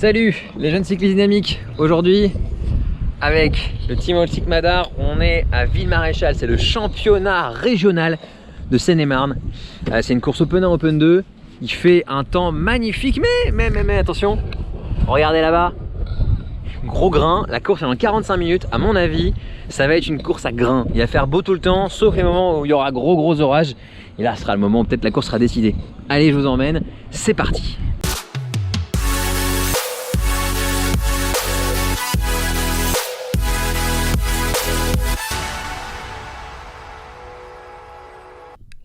Salut les jeunes cyclistes dynamiques. Aujourd'hui avec le Team Olsic Madar, on est à Ville-Maréchal, c'est le championnat régional de Seine-et-Marne. C'est une course Open 1, Open 2. Il fait un temps magnifique, mais attention, regardez là-bas, gros grain. La course est en 45 minutes. À mon avis, ça va être une course à grain. Il va faire beau tout le temps, sauf les moments où il y aura gros orages. Et là, ce sera le moment où peut-être la course sera décidée. Allez, je vous emmène, c'est parti.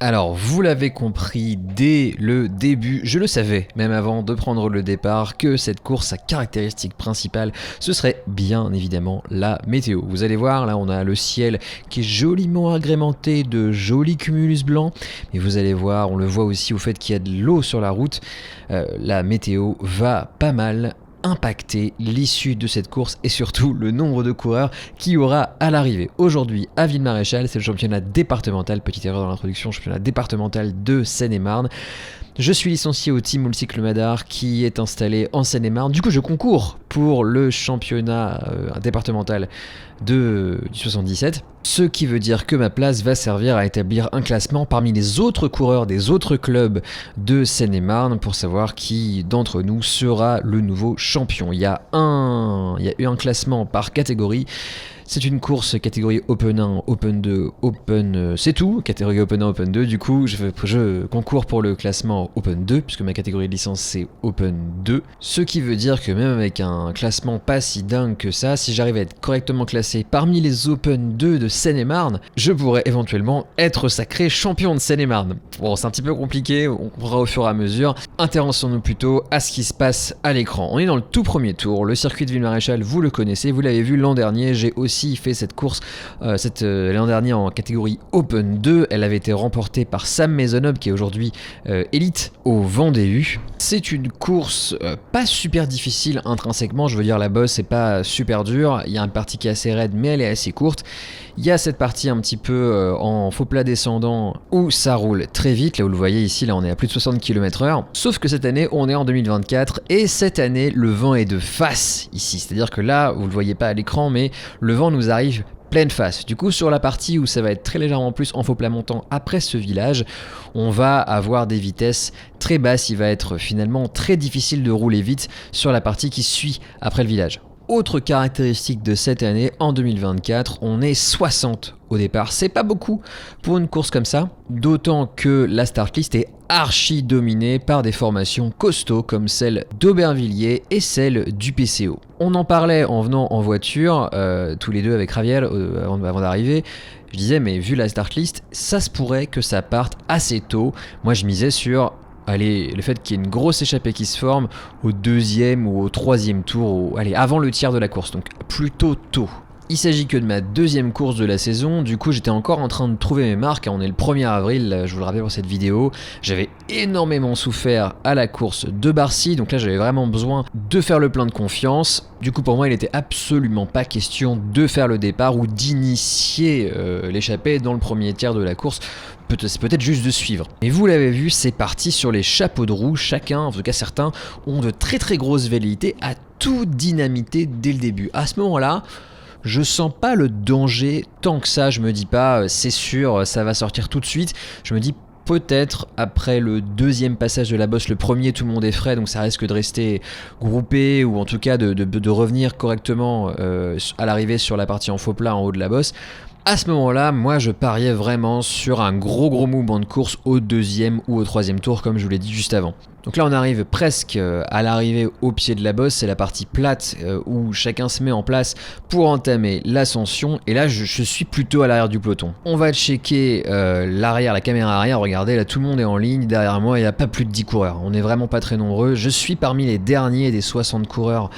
Alors, vous l'avez compris dès le début, je le savais, même avant de prendre le départ, que cette course, sa caractéristique principale, ce serait bien évidemment la météo. Vous allez voir, là on a le ciel qui est joliment agrémenté de jolis cumulus blancs, mais vous allez voir, on le voit aussi au fait qu'il y a de l'eau sur la route, la météo va pas mal impacter l'issue de cette course et surtout le nombre de coureurs qu'il y aura à l'arrivée. Aujourd'hui à Ville-Maréchal, c'est le championnat départemental, petite erreur dans l'introduction, championnat départemental de Seine-et-Marne. Je suis licencié au Team Olsic Madar qui est installé en Seine-et-Marne. Du coup, je concours pour le championnat départemental du 77. Ce qui veut dire que ma place va servir à établir un classement parmi les autres coureurs des autres clubs de Seine-et-Marne pour savoir qui d'entre nous sera le nouveau champion. Il y a eu un classement par catégorie. C'est une course catégorie Open 1, Open 2, Open... c'est tout, catégorie Open 1, Open 2. Du coup, je concours pour le classement Open 2, puisque ma catégorie de licence c'est Open 2. Ce qui veut dire que même avec un classement pas si dingue que ça, si j'arrive à être correctement classé parmi les Open 2 de Seine-et-Marne, je pourrais éventuellement être sacré champion de Seine-et-Marne. Bon, c'est un petit peu compliqué, on verra au fur et à mesure. Intéressons-nous plutôt à ce qui se passe à l'écran. On est dans le tout premier tour, le circuit de Ville-Maréchal, vous le connaissez, vous l'avez vu l'an dernier, j'ai aussi fait cette course l'an dernier en catégorie Open 2. Elle avait été remportée par Sam Maisonneuve qui est aujourd'hui élite au Vendée-U. C'est une course pas super difficile intrinsèquement, je veux dire la bosse c'est pas super dur, il y a une partie qui est assez raide mais elle est assez courte. Il y a cette partie un petit peu en faux plat descendant où ça roule très vite, là vous le voyez ici, là on est à plus de 60 km/h. Sauf que cette année on est en 2024 et cette année le vent est de face ici, c'est-à-dire que là vous le voyez pas à l'écran mais le vent nous arrive pleine face. Du coup sur la partie où ça va être très légèrement plus en faux plat montant après ce village, on va avoir des vitesses très basses, il va être finalement très difficile de rouler vite sur la partie qui suit après le village. Autre caractéristique de cette année, en 2024, on est 60 au départ. C'est pas beaucoup pour une course comme ça, d'autant que la start list est archi dominée par des formations costauds comme celle d'Aubervilliers et celle du PCO. On en parlait en venant en voiture, tous les deux avec Raviel, avant d'arriver. Je disais, mais vu la start list, ça se pourrait que ça parte assez tôt. Moi, je misais sur... le fait qu'il y ait une grosse échappée qui se forme au deuxième ou au troisième tour, avant le tiers de la course, donc plutôt tôt. Il s'agit que de ma deuxième course de la saison, du coup j'étais encore en train de trouver mes marques, on est le 1er avril, je vous le rappelle pour cette vidéo, j'avais énormément souffert à la course de Barcy, donc là j'avais vraiment besoin de faire le plein de confiance. Du coup pour moi il n'était absolument pas question de faire le départ ou d'initier l'échappée dans le premier tiers de la course, c'est peut-être juste de suivre. Et vous l'avez vu, c'est parti sur les chapeaux de roue, chacun, en tout cas certains, ont de très grosses velléités à tout dynamiter dès le début. À ce moment-là, je sens pas le danger tant que ça, je me dis pas c'est sûr ça va sortir tout de suite, je me dis peut-être après le deuxième passage de la bosse, le premier tout le monde est frais donc ça risque de rester groupé ou en tout cas de revenir correctement à l'arrivée sur la partie en faux plat en haut de la bosse. À ce moment-là, moi je pariais vraiment sur un gros mouvement de course au deuxième ou au troisième tour comme je vous l'ai dit juste avant. Donc là on arrive presque à l'arrivée au pied de la bosse, c'est la partie plate où chacun se met en place pour entamer l'ascension et là je suis plutôt à l'arrière du peloton. On va checker l'arrière, la caméra arrière, regardez là tout le monde est en ligne, derrière moi il n'y a pas plus de 10 coureurs, on n'est vraiment pas très nombreux, je suis parmi les derniers des 60 coureurs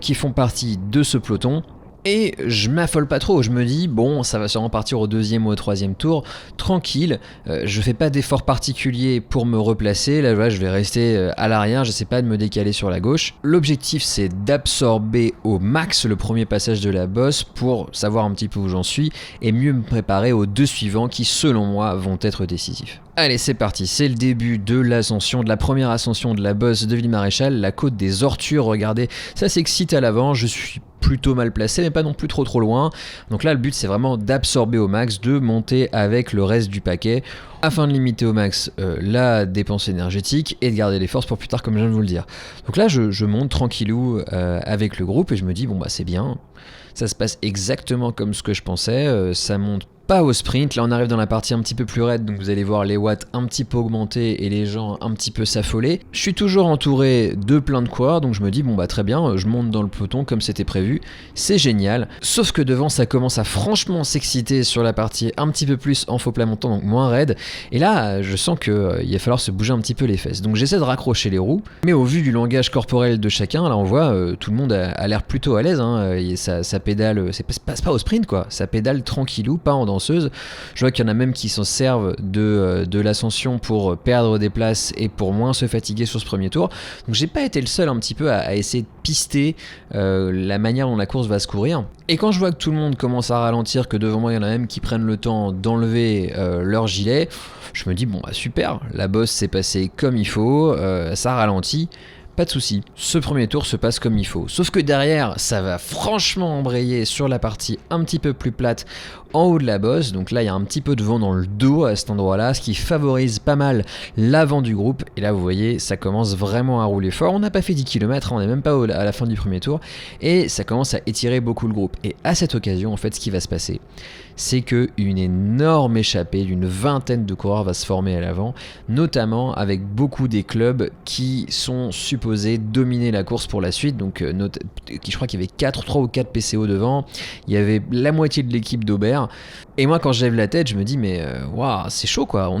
qui font partie de ce peloton. Et je m'affole pas trop, je me dis bon ça va sûrement partir au deuxième ou au troisième tour, tranquille, je fais pas d'effort particulier pour me replacer, là voilà, je vais rester à l'arrière, j'essaie pas de me décaler sur la gauche. L'objectif c'est d'absorber au max le premier passage de la bosse pour savoir un petit peu où j'en suis et mieux me préparer aux deux suivants qui selon moi vont être décisifs. Allez c'est parti, c'est le début de l'ascension, de la première ascension de la bosse de Villemaréchal, la côte des Ortures, regardez, ça s'excite à l'avant, je suis plutôt mal placé mais pas non plus trop loin, donc là le but c'est vraiment d'absorber au max, de monter avec le reste du paquet afin de limiter au max la dépense énergétique et de garder les forces pour plus tard comme je viens de vous le dire. Donc là je monte tranquillou avec le groupe et je me dis bon bah c'est bien, ça se passe exactement comme ce que je pensais, ça monte pas au sprint, là on arrive dans la partie un petit peu plus raide, donc vous allez voir les watts un petit peu augmenter et les gens un petit peu s'affoler. Je suis toujours entouré de plein de coureurs, donc je me dis bon bah très bien, je monte dans le peloton comme c'était prévu, c'est génial. Sauf que devant ça commence à franchement s'exciter sur la partie un petit peu plus en faux plat montant, donc moins raide, et là je sens qu'il va falloir se bouger un petit peu les fesses. Donc j'essaie de raccrocher les roues, mais au vu du langage corporel de chacun, là on voit tout le monde a l'air plutôt à l'aise, et ça pédale, c'est pas au sprint quoi, ça pédale tranquillou, pas en danseuse. Je vois qu'il y en a même qui s'en servent de l'ascension pour perdre des places et pour moins se fatiguer sur ce premier tour. Donc j'ai pas été le seul un petit peu à essayer de pister la manière dont la course va se courir. Et quand je vois que tout le monde commence à ralentir, que devant moi il y en a même qui prennent le temps d'enlever leur gilet, je me dis bon bah super, la bosse s'est passée comme il faut, ça ralentit. Pas de souci, ce premier tour se passe comme il faut. Sauf que derrière, ça va franchement embrayer sur la partie un petit peu plus plate en haut de la bosse. Donc là, il y a un petit peu de vent dans le dos à cet endroit-là, ce qui favorise pas mal l'avant du groupe. Et là, vous voyez, ça commence vraiment à rouler fort. On n'a pas fait 10 km, on n'est même pas à la fin du premier tour. Et ça commence à étirer beaucoup le groupe. Et à cette occasion, en fait, ce qui va se passer, c'est qu'une énorme échappée d'une vingtaine de coureurs va se former à l'avant, notamment avec beaucoup des clubs qui sont supposés dominer la course pour la suite. Donc je crois qu'il y avait 3 ou 4 PCO devant, il y avait la moitié de l'équipe d'Aubert, et moi quand je lève la tête je me dis mais waouh, c'est chaud quoi, on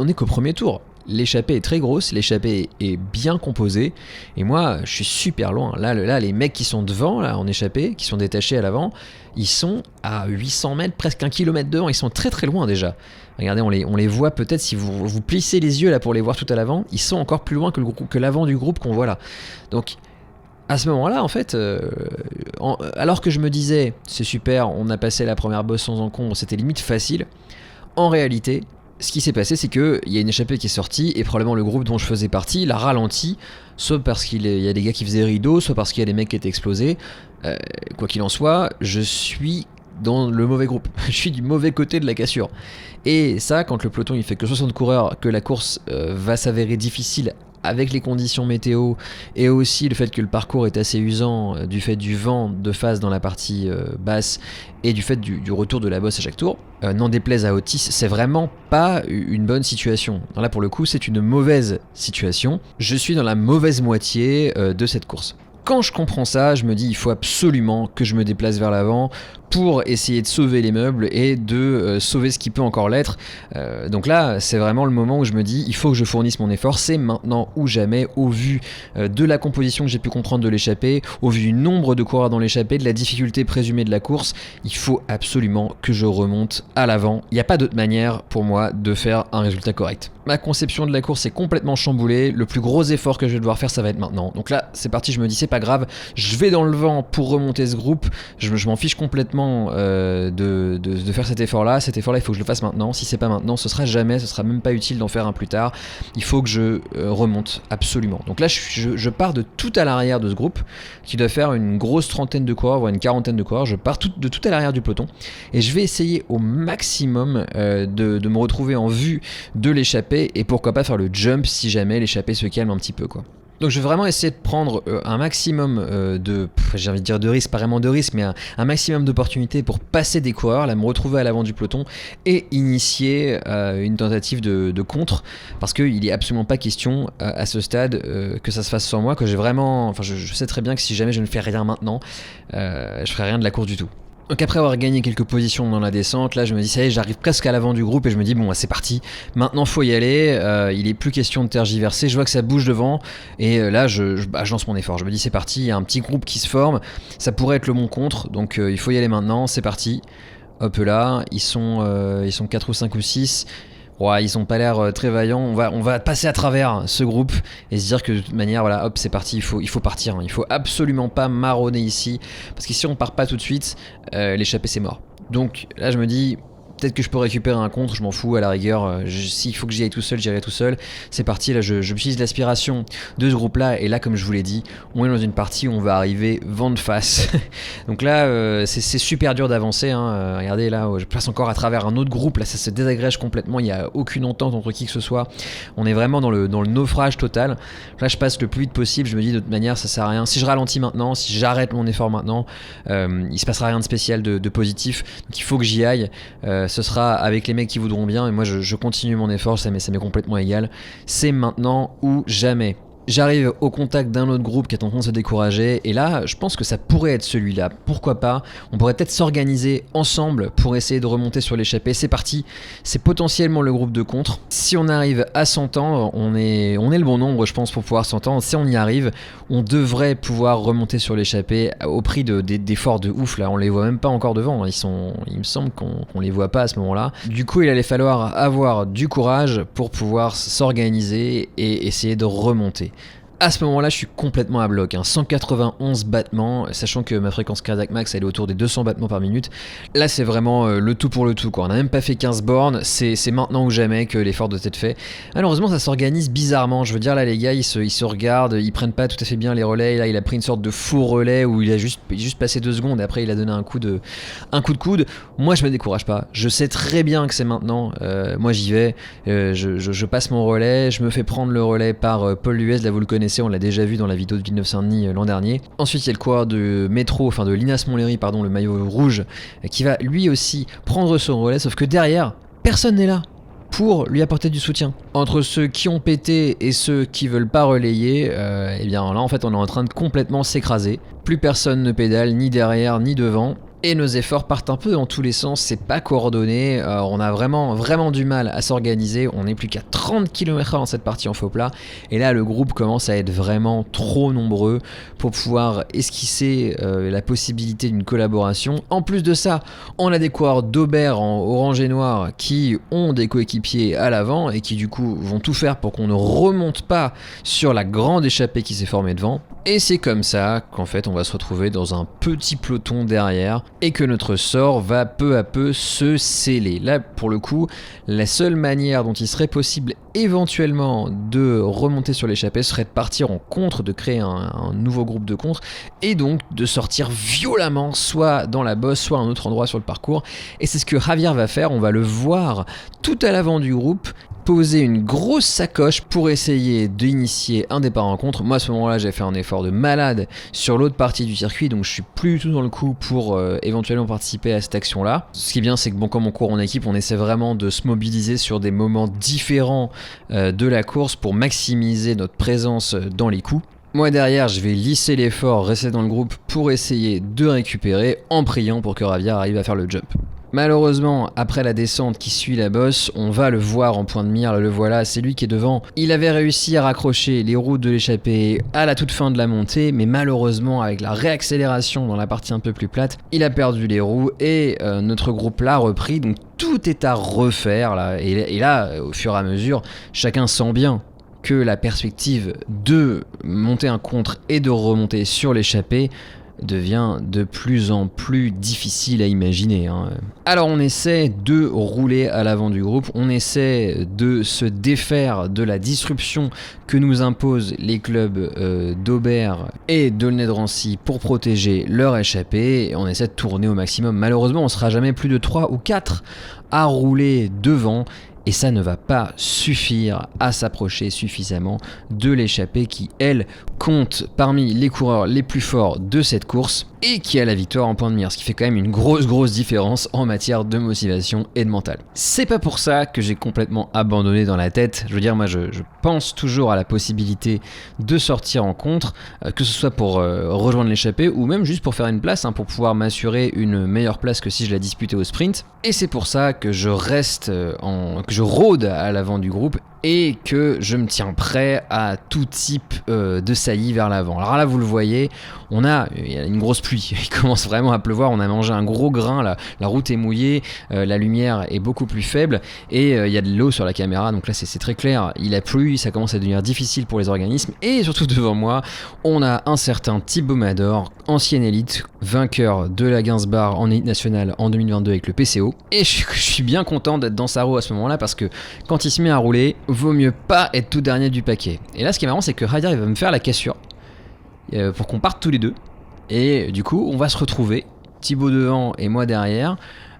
est qu'au premier tour. L'échappée est très grosse, l'échappée est bien composée, et moi je suis super loin. Là les mecs qui sont devant, là en échappée, qui sont détachés à l'avant, ils sont à 800 mètres, presque 1 kilomètre devant, ils sont très loin déjà. Regardez, on les voit peut-être, si vous plissez les yeux là pour les voir tout à l'avant, ils sont encore plus loin que l'avant du groupe qu'on voit là. Donc à ce moment-là, en fait, alors que je me disais, c'est super, on a passé la première bosse sans encombre, c'était limite facile, en réalité, ce qui s'est passé, c'est qu'il y a une échappée qui est sortie, et probablement le groupe dont je faisais partie l'a ralenti, soit parce qu'il y a des gars qui faisaient rideau, soit parce qu'il y a des mecs qui étaient explosés. Quoi qu'il en soit, je suis dans le mauvais groupe, je suis du mauvais côté de la cassure. Et ça, quand le peloton il fait que 60 coureurs, que la course va s'avérer difficile avec les conditions météo et aussi le fait que le parcours est assez usant du fait du vent de face dans la partie basse et du fait du retour de la bosse à chaque tour, n'en déplaise à Otis, c'est vraiment pas une bonne situation. Là pour le coup c'est une mauvaise situation, je suis dans la mauvaise moitié de cette course. Quand je comprends ça, je me dis il faut absolument que je me déplace vers l'avant pour essayer de sauver les meubles et de sauver ce qui peut encore l'être. Donc là, c'est vraiment le moment où je me dis il faut que je fournisse mon effort, c'est maintenant ou jamais, au vu de la composition que j'ai pu comprendre de l'échappée, au vu du nombre de coureurs dans l'échappée, de la difficulté présumée de la course, il faut absolument que je remonte à l'avant. Il n'y a pas d'autre manière pour moi de faire un résultat correct. Ma conception de la course est complètement chamboulée, le plus gros effort que je vais devoir faire ça va être maintenant. Donc là c'est parti, je me dis c'est pas grave, je vais dans le vent pour remonter ce groupe, je m'en fiche complètement de faire cet effort là il faut que je le fasse maintenant, si c'est pas maintenant ce sera jamais, ce sera même pas utile d'en faire un plus tard, il faut que je remonte absolument. Donc là je pars de tout à l'arrière de ce groupe qui doit faire une grosse trentaine de coureurs, voire une quarantaine de coureurs, je pars de tout à l'arrière du peloton et je vais essayer au maximum de me retrouver en vue de l'échappée et pourquoi pas faire le jump si jamais l'échappée se calme un petit peu quoi. Donc je vais vraiment essayer de prendre un maximum j'ai envie de dire de risques, pas vraiment de risques, mais un maximum d'opportunités pour passer des coureurs, là me retrouver à l'avant du peloton et initier une tentative de contre, parce qu'il n'est absolument pas question à ce stade que ça se fasse sans moi, que j'ai vraiment, je sais très bien que si jamais je ne fais rien maintenant, je ferai rien de la course du tout. Donc après avoir gagné quelques positions dans la descente, là je me dis ça y est, j'arrive presque à l'avant du groupe et je me dis bon c'est parti, maintenant faut y aller, il est plus question de tergiverser, je vois que ça bouge devant et là je lance mon effort, je me dis c'est parti, il y a un petit groupe qui se forme, ça pourrait être le bon contre, donc il faut y aller maintenant, c'est parti. Hop là, ils sont 4 ou 5 ou 6. Ouais, ils ont pas l'air très vaillants. On va passer à travers ce groupe et se dire que de toute manière, voilà, hop, c'est parti. Il faut partir. Il faut absolument pas marronner ici parce que si on part pas tout de suite, l'échappée c'est mort. Donc là, je me dis. Peut-être que je peux récupérer un contre, je m'en fous à la rigueur, s'il faut que j'y aille tout seul, j'irai tout seul. C'est parti, là je utilise l'aspiration de ce groupe là et là comme je vous l'ai dit, on est dans une partie où on va arriver vent de face. Donc là c'est super dur d'avancer, hein. Regardez là, je passe encore à travers un autre groupe, là ça se désagrège complètement, il n'y a aucune entente entre qui que ce soit. On est vraiment dans le naufrage total. Là je passe le plus vite possible, je me dis de toute manière ça sert à rien. Si je ralentis maintenant, si j'arrête mon effort maintenant, il se passera rien de spécial, de positif. Donc il faut que j'y aille. Ce sera avec les mecs qui voudront bien et moi je continue mon effort, ça m'est complètement égal. C'est maintenant ou jamais. J'arrive au contact d'un autre groupe qui est en train de se décourager et là je pense que ça pourrait être celui-là, pourquoi pas, on pourrait peut-être s'organiser ensemble pour essayer de remonter sur l'échappée. C'est parti, c'est potentiellement le groupe de contre. Si on arrive à s'entendre, on est le bon nombre je pense pour pouvoir s'entendre, si on y arrive, on devrait pouvoir remonter sur l'échappée au prix d'efforts de ouf. Là on les voit même pas encore devant, il me semble qu'on les voit pas à ce moment-là. Du coup il allait falloir avoir du courage pour pouvoir s'organiser et essayer de remonter. À ce moment-là, je suis complètement à bloc, 191 battements, sachant que ma fréquence cardiaque max elle est autour des 200 battements par minute. Là, c'est vraiment le tout pour le tout, quoi. On n'a même pas fait 15 bornes, c'est maintenant ou jamais que l'effort doit être fait. Malheureusement, ça s'organise bizarrement. Je veux dire, là, les gars, ils se regardent, ils prennent pas tout à fait bien les relais. Là, il a pris une sorte de faux relais où il a juste passé 2 secondes et après, il a donné un coup de coude. Moi, je me décourage pas. Je sais très bien que c'est maintenant. Moi, j'y vais. Je passe mon relais. Je me fais prendre le relais par Paul Luez, là, vous le connaissez. On l'a déjà vu dans la vidéo de Villeneuve-Saint-Denis l'an dernier. Ensuite il y a le coureur de métro, enfin de Linas Montlhéry, pardon, le maillot rouge, qui va lui aussi prendre son relais, sauf que derrière, personne n'est là pour lui apporter du soutien. Entre ceux qui ont pété et ceux qui veulent pas relayer, et bien là en fait on est en train de complètement s'écraser. Plus personne ne pédale, ni derrière, ni devant. Et nos efforts partent un peu dans tous les sens, c'est pas coordonné, on a vraiment du mal à s'organiser, on n'est plus qu'à 30 km/h dans cette partie en faux plat, et là le groupe commence à être vraiment trop nombreux pour pouvoir esquisser la possibilité d'une collaboration. En plus de ça, on a des coureurs d'Aubert en orange et noir qui ont des coéquipiers à l'avant et qui du coup vont tout faire pour qu'on ne remonte pas sur la grande échappée qui s'est formée devant. Et c'est comme ça qu'en fait on va se retrouver dans un petit peloton derrière et que notre sort va peu à peu se sceller. Là pour le coup, la seule manière dont il serait possible éventuellement de remonter sur l'échappée serait de partir en contre, de créer un nouveau groupe de contre et donc de sortir violemment soit dans la bosse, soit à un autre endroit sur le parcours. Et c'est ce que Javier va faire, on va le voir tout à l'avant du groupe poser une grosse sacoche pour essayer d'initier un départ en contre. Moi à ce moment-là j'ai fait un effort de malade sur l'autre partie du circuit, donc je suis plus du tout dans le coup pour éventuellement participer à cette action-là. Ce qui est bien c'est que bon, comme on court en équipe, on essaie vraiment de se mobiliser sur des moments différents de la course pour maximiser notre présence dans les coups. Moi derrière je vais lisser l'effort, rester dans le groupe pour essayer de récupérer en priant pour que Javier arrive à faire le jump. Malheureusement, après la descente qui suit la bosse, on va le voir en point de mire, le voilà, c'est lui qui est devant. Il avait réussi à raccrocher les roues de l'échappée à la toute fin de la montée, mais malheureusement, avec la réaccélération dans la partie un peu plus plate, il a perdu les roues et notre groupe l'a repris, donc tout est à refaire là. Et là, au fur et à mesure, chacun sent bien que la perspective de monter un contre et de remonter sur l'échappée devient de plus en plus difficile à imaginer. Alors on essaie de rouler à l'avant du groupe, on essaie de se défaire de la disruption que nous imposent les clubs d'Aubert et d'Aulnay-de-Rancy pour protéger leur échappée, et on essaie de tourner au maximum. Malheureusement on sera jamais plus de 3 ou 4 à rouler devant, et ça ne va pas suffire à s'approcher suffisamment de l'échappée qui, elle, compte parmi les coureurs les plus forts de cette course et qui a la victoire en point de mire, ce qui fait quand même une grosse différence en matière de motivation et de mental. C'est pas pour ça que j'ai complètement abandonné dans la tête. Je veux dire, moi je pense toujours à la possibilité de sortir en contre, que ce soit pour rejoindre l'échappée ou même juste pour faire une place, pour pouvoir m'assurer une meilleure place que si je la disputais au sprint. Et c'est pour ça que je reste que je rôde à l'avant du groupe et que je me tiens prêt à tout type de saillie vers l'avant. Alors là, vous le voyez, il y a une grosse pluie, il commence vraiment à pleuvoir, on a mangé un gros grain, la route est mouillée, la lumière est beaucoup plus faible et il y a de l'eau sur la caméra, donc là c'est très clair, il a plu, ça commence à devenir difficile pour les organismes et surtout devant moi, on a un certain Thibaut Mador, ancien élite, vainqueur de la Gainsbar en élite nationale en 2022 avec le PCO, et je suis bien content d'être dans sa roue à ce moment-là parce que quand il se met à rouler, vaut mieux pas être tout dernier du paquet. Et là ce qui est marrant c'est que Radir il va me faire la cassure pour qu'on parte tous les deux et du coup on va se retrouver, Thibaut devant et moi derrière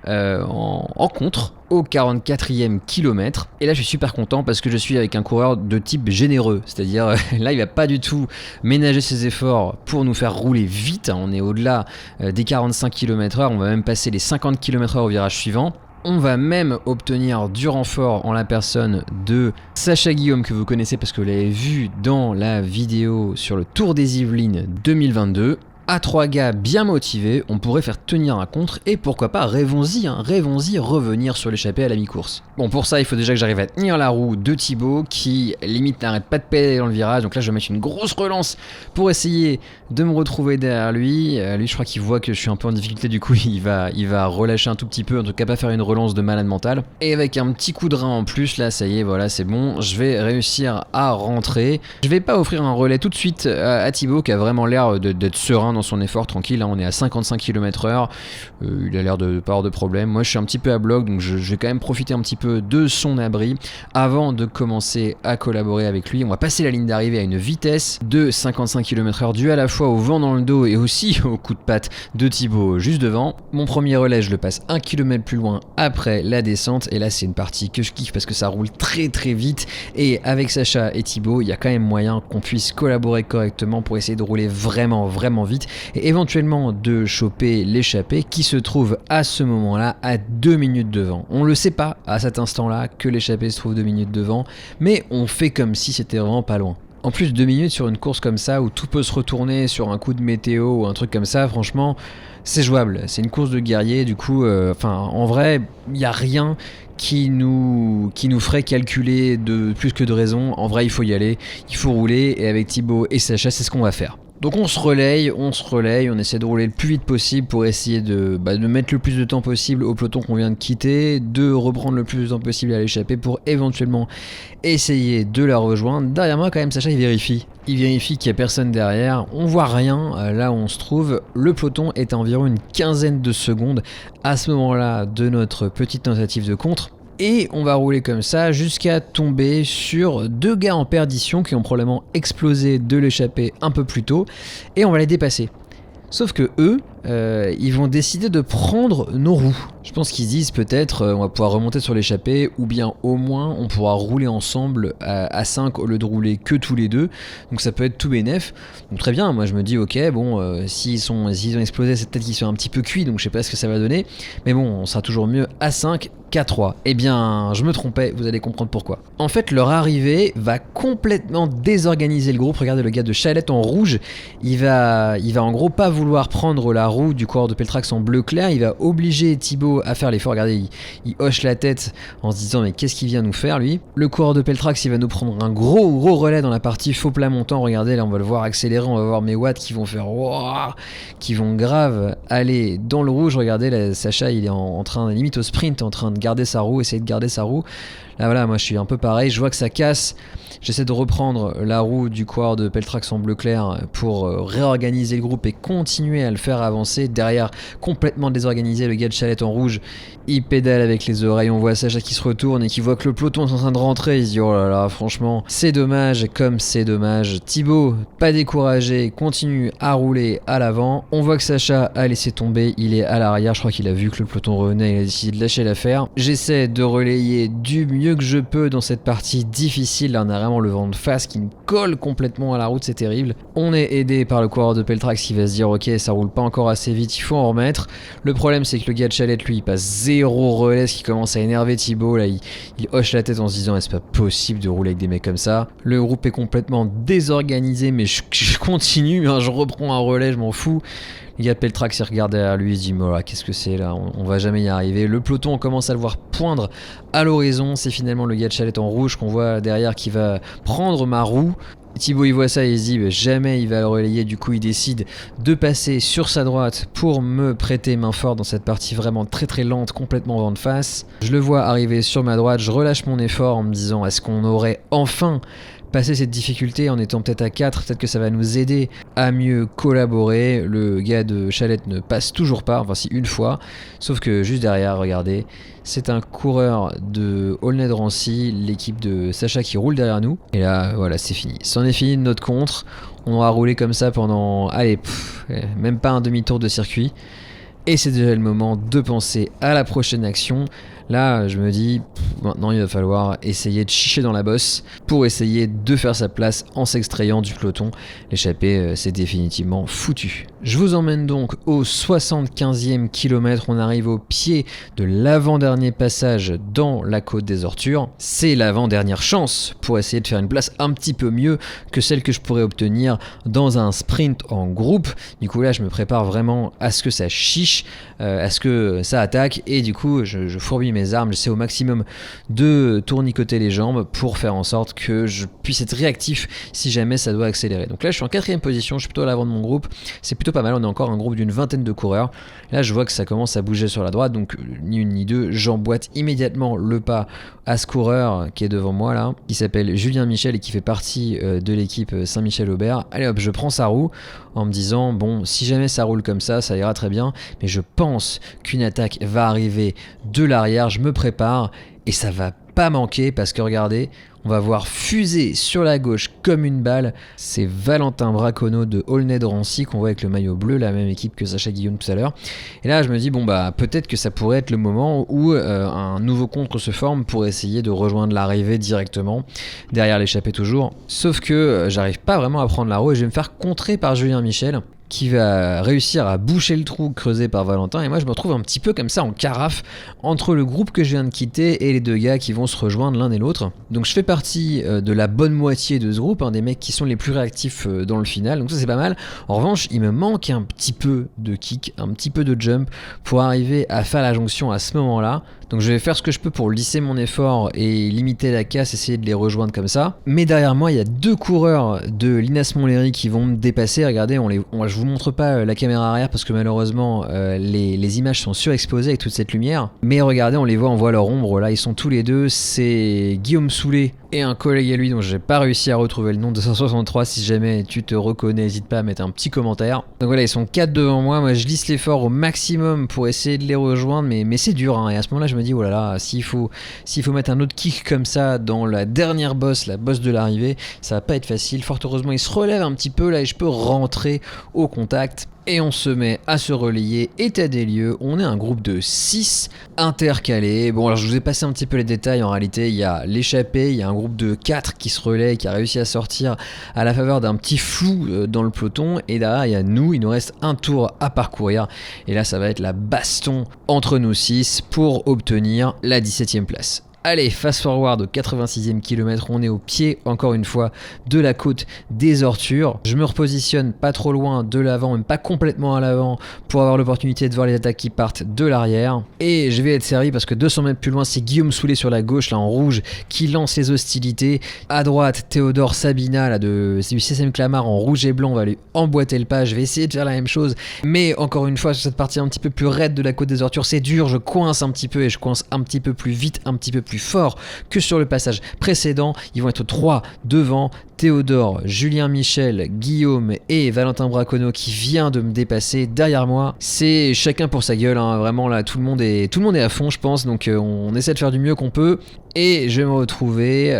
en contre au 44e kilomètre. Et là je suis super content parce que je suis avec un coureur de type généreux, c'est-à-dire là il va pas du tout ménager ses efforts pour nous faire rouler vite, on est au-delà des 45 km/h, on va même passer les 50 km/h au virage suivant. On va même obtenir du renfort en la personne de Sacha Guillaume, que vous connaissez parce que vous l'avez vu dans la vidéo sur le Tour des Yvelines 2022. À 3 gars bien motivés, on pourrait faire tenir un contre et pourquoi pas, rêvons-y, revenir sur l'échappée à la mi-course. Bon, pour ça, il faut déjà que j'arrive à tenir la roue de Thibaut qui limite n'arrête pas de pédaler dans le virage. Donc là, je vais mettre une grosse relance pour essayer de me retrouver derrière lui. Lui, je crois qu'il voit que je suis un peu en difficulté, du coup, il va relâcher un tout petit peu, en tout cas pas faire une relance de malade mental. Et avec un petit coup de rein en plus, là, ça y est, voilà, c'est bon, je vais réussir à rentrer. Je vais pas offrir un relais tout de suite à Thibaut qui a vraiment l'air d'être serein dans son effort, tranquille, là on est à 55 km/h, il a l'air de pas avoir de problème. Moi je suis un petit peu à bloc, donc je vais quand même profiter un petit peu de son abri avant de commencer à collaborer avec lui. On va passer la ligne d'arrivée à une vitesse de 55 km/h due à la fois au vent dans le dos et aussi au coup de patte de Thibaut juste devant. Mon premier relais je le passe 1 km plus loin après la descente et là c'est une partie que je kiffe parce que ça roule très vite et avec Sacha et Thibaut il y a quand même moyen qu'on puisse collaborer correctement pour essayer de rouler vraiment vite et éventuellement de choper l'échappée qui se trouve à ce moment-là à 2 minutes devant. On le sait pas à cet instant-là que l'échappée se trouve 2 minutes devant, mais on fait comme si c'était vraiment pas loin. En plus 2 minutes sur une course comme ça où tout peut se retourner sur un coup de météo ou un truc comme ça, franchement c'est jouable, c'est une course de guerrier, du coup en vrai il n'y a rien qui nous ferait calculer de plus que de raison. En vrai il faut y aller, il faut rouler et avec Thibaut et Sacha c'est ce qu'on va faire. Donc on se relaye, on essaie de rouler le plus vite possible pour essayer de mettre le plus de temps possible au peloton qu'on vient de quitter, de reprendre le plus de temps possible à l'échappée pour éventuellement essayer de la rejoindre. Derrière moi quand même Sacha il vérifie qu'il n'y a personne derrière, on voit rien là où on se trouve, le peloton est à environ une quinzaine de secondes à ce moment-là de notre petite tentative de contre. Et on va rouler comme ça jusqu'à tomber sur 2 gars en perdition qui ont probablement explosé de l'échappée un peu plus tôt et on va les dépasser. Sauf que eux, ils vont décider de prendre nos roues. Je pense qu'ils se disent peut-être on va pouvoir remonter sur l'échappée ou bien au moins on pourra rouler ensemble à 5 au lieu de rouler que tous les deux. Donc ça peut être tout bénef. Donc très bien, moi je me dis ok bon s'ils ont explosé c'est peut-être qu'ils sont un petit peu cuits donc je sais pas ce que ça va donner. Mais bon on sera toujours mieux à 5 qu'à 3. Eh bien je me trompais, vous allez comprendre pourquoi. En fait leur arrivée va complètement désorganiser le groupe. Regardez le gars de Chalette en rouge, il va en gros pas vouloir prendre la roue du coureur de Peltrax en bleu clair, il va obliger Thibaut à faire l'effort. Regardez, il hoche la tête en se disant mais qu'est-ce qu'il vient nous faire lui. Le coureur de Peltrax il va nous prendre un gros relais dans la partie faux plat montant. Regardez là on va le voir accélérer, on va voir mes watts qui vont faire wow, qui vont grave aller dans le rouge. Regardez là, Sacha il est en train limite au sprint en train de garder sa roue, essayer de garder sa roue. Là voilà moi je suis un peu pareil, je vois que ça casse, j'essaie de reprendre la roue du coureur de Peltrax en bleu clair pour réorganiser le groupe et continuer à le faire avancer. Derrière complètement désorganisé le gars de Chalette en rouge, il pédale avec les oreilles, on voit Sacha qui se retourne et qui voit que le peloton est en train de rentrer, il se dit oh là là franchement c'est dommage comme c'est dommage. Thibaut pas découragé, continue à rouler à l'avant, on voit que Sacha a laissé tomber, il est à l'arrière, je crois qu'il a vu que le peloton revenait, il a décidé de lâcher l'affaire. J'essaie de relayer du mieux mieux que je peux dans cette partie difficile. Là, on a vraiment le vent de face qui me colle complètement à la route, c'est terrible. On est aidé par le coureur de Peltrax qui va se dire ok, ça roule pas encore assez vite, il faut en remettre. Le problème c'est que le gars de Chalette lui il passe 0 relais, ce qui commence à énerver Thibaut. Là il hoche la tête en se disant c'est pas possible de rouler avec des mecs comme ça. Le groupe est complètement désorganisé, mais je continue, hein, je reprends un relais, je m'en fous. Le gars de Peltrax il regarde derrière lui, il se dit voilà, qu'est-ce que c'est là, on va jamais y arriver. Le peloton on commence à le voir poindre à l'horizon, c'est finalement le gars de Chalette en rouge qu'on voit derrière qui va prendre ma roue. Thibaut il voit ça et il se dit jamais il va le relayer, du coup il décide de passer sur sa droite pour me prêter main forte dans cette partie vraiment très très lente, complètement vent de face. Je le vois arriver sur ma droite, je relâche mon effort en me disant est-ce qu'on aurait enfin passé cette difficulté en étant peut-être à 4, peut-être que ça va nous aider à mieux collaborer. Le gars de Chalette ne passe toujours pas, enfin si une fois, sauf que juste derrière, regardez, c'est un coureur de Aulnay de Rancy, l'équipe de Sacha qui roule derrière nous. Et là, voilà, c'est fini. C'en est fini de notre contre. On aura roulé comme ça pendant, allez, même pas un demi-tour de circuit. Et c'est déjà le moment de penser à la prochaine action. Là, je me dis, maintenant il va falloir essayer de chicher dans la bosse pour essayer de faire sa place en s'extrayant du peloton. L'échappée, c'est définitivement foutu. Je vous emmène donc au 75e kilomètre. On arrive au pied de l'avant-dernier passage dans la côte des Ortures. C'est l'avant-dernière chance pour essayer de faire une place un petit peu mieux que celle que je pourrais obtenir dans un sprint en groupe. Du coup là, je me prépare vraiment à ce que ça chiche, à ce que ça attaque, et du coup, je fourbille mes armes, j'essaie au maximum de tournicoter les jambes pour faire en sorte que je puisse être réactif si jamais ça doit accélérer. Donc là je suis en 4ème position, je suis plutôt à l'avant de mon groupe, c'est plutôt pas mal, on est encore un groupe d'une vingtaine de coureurs. Là je vois que ça commence à bouger sur la droite, donc ni une ni deux, j'emboîte immédiatement le pas à ce coureur qui est devant moi là, qui s'appelle Julien Michel et qui fait partie de l'équipe Saint-Michel-Aubert. Allez hop, je prends sa roue en me disant bon, si jamais ça roule comme ça ira très bien, mais je pense qu'une attaque va arriver de l'arrière. Je me prépare et ça va pas manquer parce que regardez, on va voir fuser sur la gauche comme une balle. C'est Valentin Braconneau de Aulnay de Rancy qu'on voit avec le maillot bleu, la même équipe que Sacha Guillaume tout à l'heure. Et là je me dis bon bah peut-être que ça pourrait être le moment où un nouveau contre se forme pour essayer de rejoindre l'arrivée directement derrière l'échappée toujours. Sauf que j'arrive pas vraiment à prendre la roue et je vais me faire contrer par Julien Michel, qui va réussir à boucher le trou creusé par Valentin, et moi je me retrouve un petit peu comme ça en carafe entre le groupe que je viens de quitter et les deux gars qui vont se rejoindre l'un et l'autre. Donc je fais partie de la bonne moitié de ce groupe, des mecs qui sont les plus réactifs dans le final, donc ça c'est pas mal. En revanche il me manque un petit peu de kick, un petit peu de jump pour arriver à faire la jonction à ce moment là. Donc je vais faire ce que je peux pour lisser mon effort et limiter la casse, essayer de les rejoindre comme ça. Mais derrière moi, il y a deux coureurs de l'Inas Montlhéry qui vont me dépasser. Regardez, je vous montre pas la caméra arrière parce que malheureusement les images sont surexposées avec toute cette lumière. Mais regardez, on voit leur ombre. Là, ils sont tous les deux. C'est Guillaume Soulet et un collègue à lui dont j'ai pas réussi à retrouver le nom, 263. Si jamais tu te reconnais, n'hésite pas à mettre un petit commentaire. Donc voilà, ils sont 4 devant moi. Moi, je lisse l'effort au maximum pour essayer de les rejoindre, mais c'est dur. Et à ce moment-là, je me dis oh là là, s'il faut mettre un autre kick comme ça dans la dernière bosse, la bosse de l'arrivée, ça va pas être facile. Fort heureusement, il se relève un petit peu là et je peux rentrer au contact. Et on se met à se relayer, état des lieux, on est un groupe de 6 intercalés. Bon alors je vous ai passé un petit peu les détails, en réalité il y a l'échappée, il y a un groupe de 4 qui se relaie, qui a réussi à sortir à la faveur d'un petit flou dans le peloton, et derrière il y a nous, il nous reste un tour à parcourir, et là ça va être la baston entre nous 6 pour obtenir la 17e place. Allez, fast forward au 86e kilomètre, on est au pied, encore une fois, de la côte des Ortures. Je me repositionne pas trop loin de l'avant, même pas complètement à l'avant, pour avoir l'opportunité de voir les attaques qui partent de l'arrière. Et je vais être servi parce que 200 mètres plus loin, c'est Guillaume Soulet sur la gauche, là en rouge, qui lance les hostilités. À droite, Théodore Sabina, là du CCM Clamart en rouge et blanc, on va lui emboîter le pas. Je vais essayer de faire la même chose, mais encore une fois, sur cette partie un petit peu plus raide de la côte des Ortures, c'est dur, je coince un petit peu et je coince un petit peu plus vite, un petit peu plus fort que sur le passage précédent. Ils vont être 3 devant, Théodore, Julien Michel, Guillaume et Valentin Braconneau qui vient de me dépasser derrière moi. C'est chacun pour sa gueule, hein. Vraiment là tout le monde est à fond je pense, donc on essaie de faire du mieux qu'on peut. Et je vais me retrouver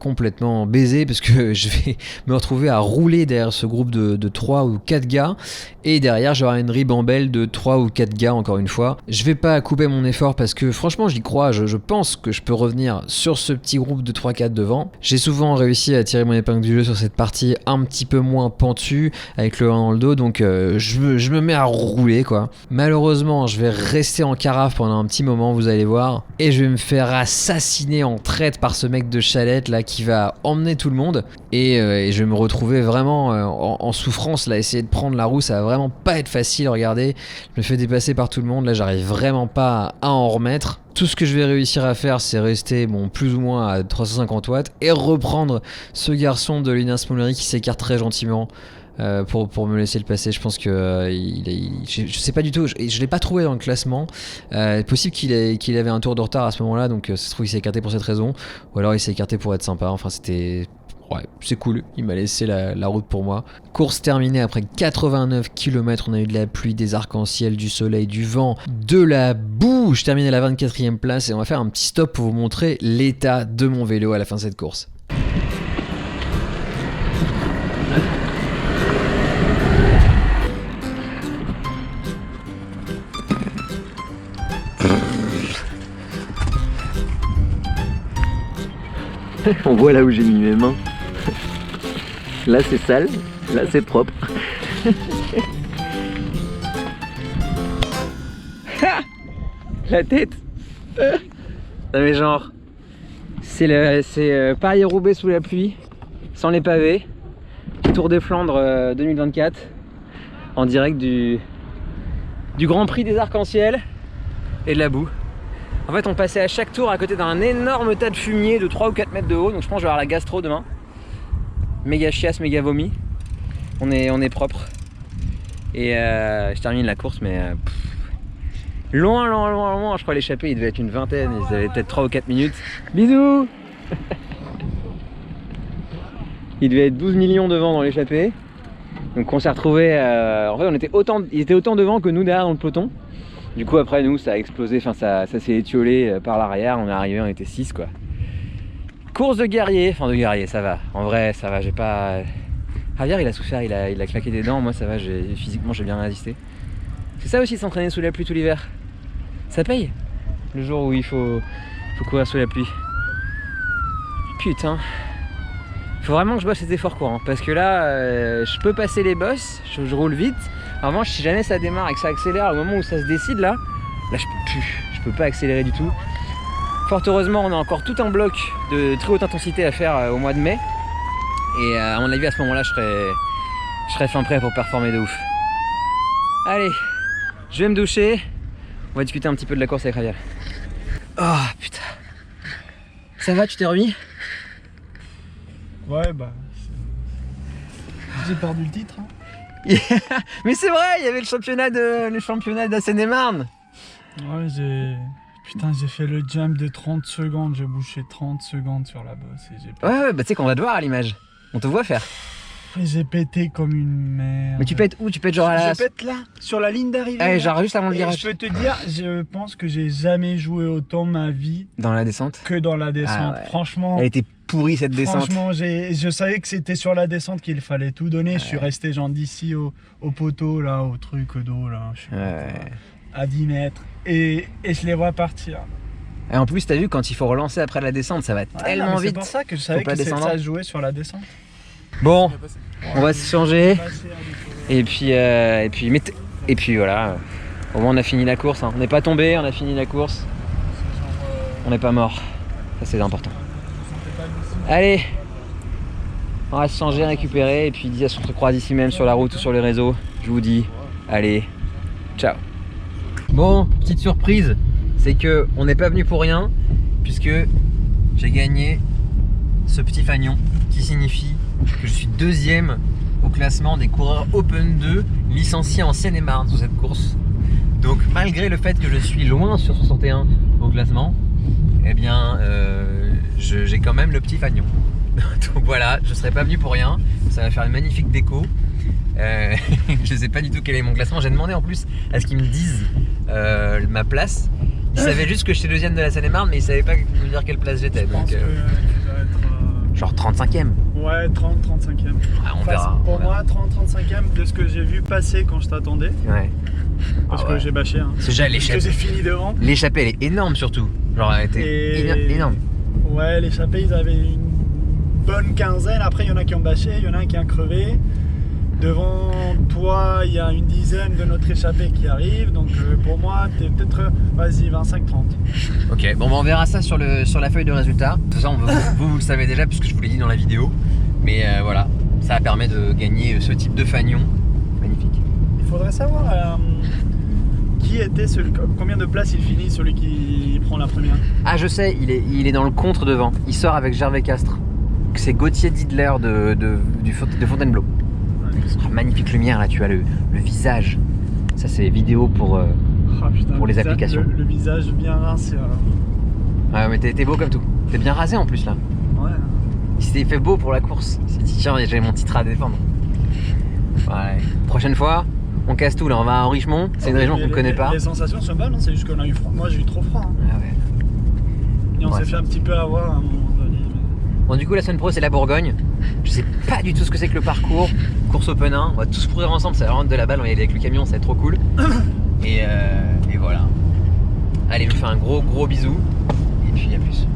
complètement baisé parce que je vais me retrouver à rouler derrière ce groupe de 3 ou 4 gars. Et derrière j'aurai une ribambelle de 3 ou 4 gars encore une fois. Je vais pas couper mon effort parce que franchement j'y crois, je pense que je peux revenir sur ce petit groupe de 3-4 devant. J'ai souvent réussi à tirer mon épingle du jeu sur cette partie un petit peu moins pentue avec le vent dans le dos, donc je me mets à rouler quoi. Malheureusement je vais rester en carafe pendant un petit moment, vous allez voir, et je vais me faire assassiner en traite par ce mec de chalette là qui va emmener tout le monde, et je vais me retrouver vraiment en souffrance là, essayer de prendre la roue, ça va vraiment pas être facile, regardez, je me fais dépasser par tout le monde, là j'arrive vraiment pas à en remettre. Tout ce que je vais réussir à faire, c'est rester plus ou moins à 350 watts et reprendre ce garçon de Lina Smollery qui s'écarte très gentiment pour me laisser le passer. Je pense que je sais pas du tout, je l'ai pas trouvé dans le classement. Possible qu'il avait un tour de retard à ce moment-là, donc ça se trouve il s'est écarté pour cette raison, ou alors il s'est écarté pour être sympa. Enfin c'était... Ouais, c'est cool, il m'a laissé la route pour moi. Course terminée après 89 km, on a eu de la pluie, des arcs-en-ciel, du soleil, du vent, de la boue. Je termine à la 24e place et on va faire un petit stop pour vous montrer l'état de mon vélo à la fin de cette course. On voit là où j'ai mis mes mains. Là c'est sale, là c'est propre. La tête. Non mais genre, c'est Paris-Roubaix sous la pluie, sans les pavés, Tour des Flandres 2024, en direct du Grand Prix des Arcs-en-Ciel et de la boue. En fait on passait à chaque tour à côté d'un énorme tas de fumier de 3 ou 4 mètres de haut, donc je pense que je vais avoir la gastro demain. Méga chiasse, méga vomi. On est propre. Et je termine la course, mais loin, je crois l'échappée il devait être une vingtaine, ils avaient peut-être 3 ou 4 minutes. Bisous. Il devait être 12 millions devant dans l'échappée. Donc on s'est retrouvé en fait il était autant devant que nous derrière dans le peloton. Du coup après nous ça a explosé, enfin ça s'est étiolé par l'arrière, on est arrivé, on était 6 quoi. Course de guerrier, ça va, en vrai ça va, j'ai pas... Javier il a souffert, il a claqué des dents, moi ça va, physiquement j'ai bien résisté. C'est ça aussi s'entraîner sous la pluie tout l'hiver. Ça paye, le jour où il faut courir sous la pluie. Putain. Faut vraiment que je bosse cet effort courant, parce que là je peux passer les bosses, je roule vite. En revanche si jamais ça démarre et que ça accélère au moment où ça se décide là je peux pas accélérer du tout. Fort heureusement on a encore tout un bloc de très haute intensité à faire au mois de mai. Et à mon avis à ce moment là je serai fin prêt pour performer de ouf. Allez, je vais me doucher, on va discuter un petit peu de la course avec Javier. Oh putain. Ça va, tu t'es remis? Ouais bah... J'ai perdu le titre hein. Mais c'est vrai, il y avait le championnat de la Seine-et-Marne. Ouais j'ai fait le jump de 30 secondes, j'ai bouché 30 secondes sur la bosse et j'ai pété. Ouais bah tu sais qu'on va te voir à l'image, on te voit faire. J'ai pété comme une merde. Mais tu pètes où? Tu pètes genre à la... Je pète là, sur la ligne d'arrivée. Ouais, genre juste avant le virage. Je peux te dire, je pense que j'ai jamais joué autant ma vie dans la descente que dans la descente. Ah ouais. Franchement. Elle était pourrie cette descente. Franchement, je savais que c'était sur la descente qu'il fallait tout donner. Ouais. Je suis resté genre d'ici au poteau là, au truc d'eau là. Je suis à 10 mètres et je les vois partir. Et en plus, t'as vu, quand il faut relancer après la descente, ça va tellement vite. C'est pour ça que je savais que ça se jouait sur la descente. Bon, on va se changer. Et puis voilà. Au moins, on a fini la course. Hein. On n'est pas tombé, on a fini la course. On n'est pas mort. Ça, c'est important. Allez, on va se changer, récupérer. Et puis, on se recroise ici même sur la route ou sur les réseaux. Je vous dis, allez, ciao. Bon, petite surprise. C'est que on n'est pas venu pour rien, puisque j'ai gagné ce petit fanion qui signifie que je suis deuxième au classement des coureurs Open 2 licenciés en Seine-et-Marne sur cette course. Donc malgré le fait que je suis loin sur 61 au classement, eh bien j'ai quand même le petit fanion. Donc voilà, je serais pas venu pour rien. Ça va faire une magnifique déco. Je sais pas du tout quel est mon classement. J'ai demandé en plus à ce qu'ils me disent ma place. Ils savaient juste que j'étais deuxième de la Seine-et-Marne, mais ils savaient pas me dire quelle place j'étais. Je pense Donc, que tu dois être... genre 35e. Ouais, 30, 35e. On verra. Pour moi, 30, 35e de ce que j'ai vu passer quand je t'attendais. Ouais. Parce Ah ouais. que j'ai bâché. Hein. Parce que j'ai Parce que j'ai fini devant. l'échappée, elle est énorme surtout. Genre, elle était énorme. Ouais, l'échappée, ils avaient une bonne quinzaine. Après, il y en a qui ont bâché, il y en a un qui a crevé. Devant toi, il y a une dizaine de notre échappée qui arrive. Donc pour moi, t'es peut-être, vas-y, 25-30. Ok, bon, on verra ça sur la feuille de résultat. De toute façon, vous le savez déjà puisque je vous l'ai dit dans la vidéo. Mais voilà, ça permet de gagner ce type de fanion. Magnifique. Il faudrait savoir qui était combien de places il finit, celui qui prend la première. Ah, je sais, il est dans le contre devant. Il sort avec Gervais Castres. C'est Gauthier Didler de Fontainebleau. Oh, magnifique lumière là, tu as le visage. Ça c'est vidéo pour les applications. Le visage bien rincé alors. Ouais, mais t'es beau comme tout. T'es bien rasé en plus là. Ouais. Il s'est fait beau pour la course. Il s'est dit tiens, j'ai mon titre à défendre. Ouais. Prochaine fois, on casse tout là. On va à Richemont. C'est une région qu'on ne connaît pas. Les sensations sont bonnes, hein, c'est juste qu'on a eu froid. Moi j'ai eu trop froid. Hein. Ah ouais. Et on s'est fait un petit peu avoir à un moment donné. Bon, du coup, la semaine pro, c'est la Bourgogne. Je sais pas du tout ce que c'est que le parcours. Course open 1. On va tous courir ensemble. Ça va vraiment être de la balle. On va y aller avec le camion. Ça va être trop cool. Et voilà. Allez, je vous fais un gros bisou. Et puis, à plus.